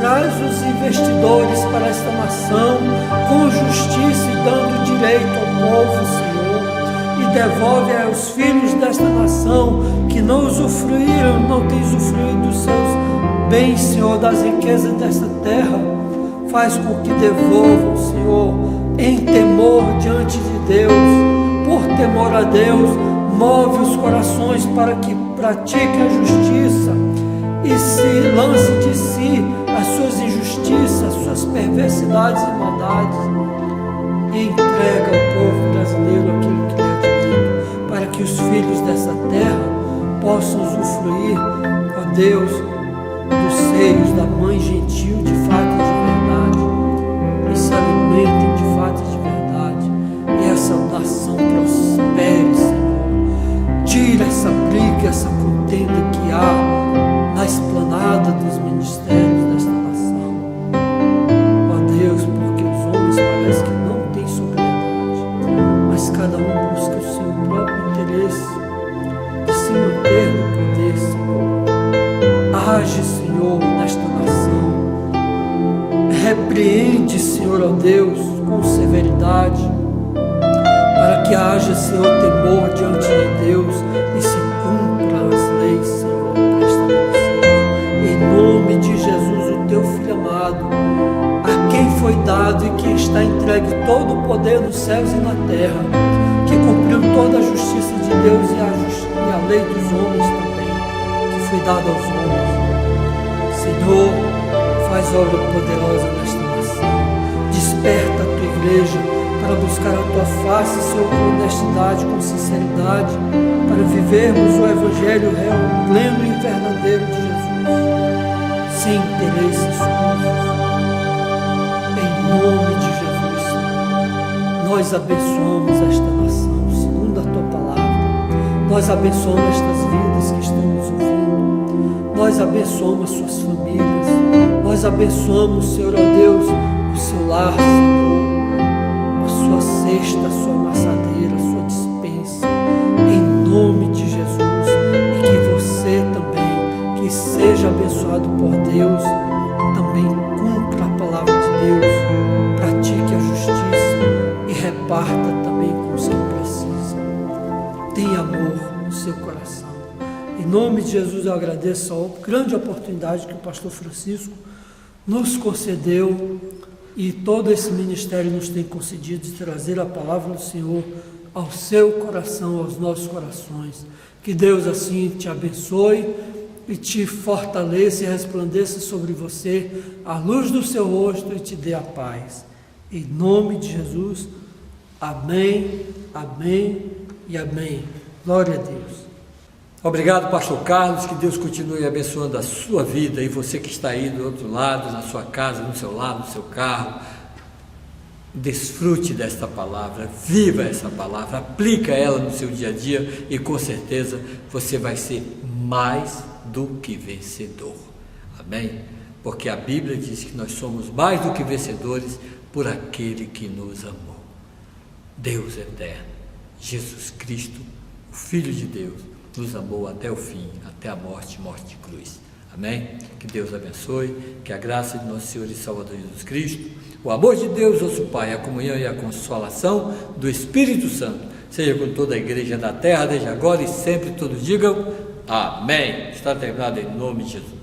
S2: Traz os investidores para esta nação com justiça e dando direito ao povo, Senhor. E devolve aos filhos desta nação que não usufruíram, não têm usufruído dos seus bens, Senhor, das riquezas desta terra. Faz com que devolvam, Senhor, em temor diante de Deus, por temor a Deus. Move os corações para que pratiquem a justiça e se lance de si as suas injustiças, as suas perversidades e maldades, e entrega ao povo brasileiro aquilo que lhe é devido, para que os filhos dessa terra possam usufruir, ó Deus, dos seios da mãe gentil de fato e de verdade, e se alimentem de fato e de verdade, e essa nação prospere, Senhor. Tira essa briga, essa contenda que há na esplanada dos ministérios desta nação. Ó Deus, porque os homens parecem que não têm sobriedade, mas cada um busca o seu próprio interesse de se manter no poder, Senhor. Age, Senhor, nesta nação. Repreende, Senhor, ó Deus, com severidade, para que haja, Senhor, temor diante de Deus e se cumpra as leis, Senhor, pré-estabelecidas. Em nome de Jesus, o Teu Filho amado, a quem foi dado e que está entregue todo o poder nos céus e na terra, que cumpriu toda a justiça de Deus e a lei dos homens também, que foi dada aos homens. Senhor, faz obra poderosa nesta nação. Desperta a Tua igreja para buscar a Tua face, Senhor, com honestidade, com sinceridade, para vivermos o Evangelho real, pleno e verdadeiro de Jesus, sem interesses escusos. Em nome de Jesus, Senhor, nós abençoamos esta nação, segundo a Tua palavra. Nós abençoamos estas vidas que estão nos ouvindo. Nós abençoamos as suas famílias. Nós abençoamos, Senhor, ó Deus, o seu lar, Senhor, sua cesta, sua amassadeira, sua despensa, em nome de Jesus, e que você também, que seja abençoado por Deus, também cumpra a palavra de Deus, pratique a justiça e reparta também com os que precisam. Tenha amor no seu coração. Em nome de Jesus eu agradeço a grande oportunidade que o pastor Francisco nos concedeu e todo esse ministério nos tem concedido de trazer a palavra do Senhor ao seu coração, aos nossos corações. Que Deus assim te abençoe e te fortaleça e resplandeça sobre você a luz do seu rosto e te dê a paz. Em nome de Jesus, amém, amém e amém. Glória a Deus.
S1: Obrigado, pastor Carlos, que Deus continue abençoando a sua vida e você que está aí do outro lado, na sua casa, no seu lar, no seu carro. Desfrute desta palavra, viva essa palavra, aplica ela no seu dia a dia e com certeza você vai ser mais do que vencedor. Amém? Porque a Bíblia diz que nós somos mais do que vencedores por aquele que nos amou. Deus eterno, Jesus Cristo, o Filho de Deus, nos amou até o fim, até a morte, morte de cruz. Amém? Que Deus abençoe, que a graça de nosso Senhor e Salvador Jesus Cristo, o amor de Deus, nosso Pai, a comunhão e a consolação do Espírito Santo, seja com toda a igreja da terra, desde agora e sempre, todos digam amém. Está terminado em nome de Jesus.